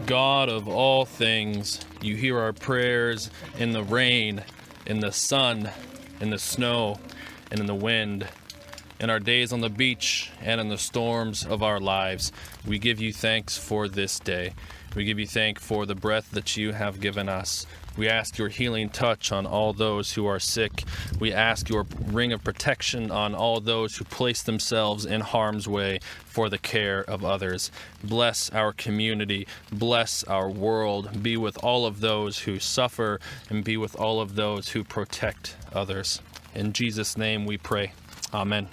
God of all things, you hear our prayers in the rain, in the sun, in the snow, and in the wind, in our days on the beach and in the storms of our lives. We give you thanks for this day. We give you thanks for the breath that you have given us. We ask your healing touch on all those who are sick. We ask your ring of protection on all those who place themselves in harm's way for the care of others. Bless our community. Bless our world. Be with all of those who suffer and be with all of those who protect others. In Jesus' name we pray. Amen.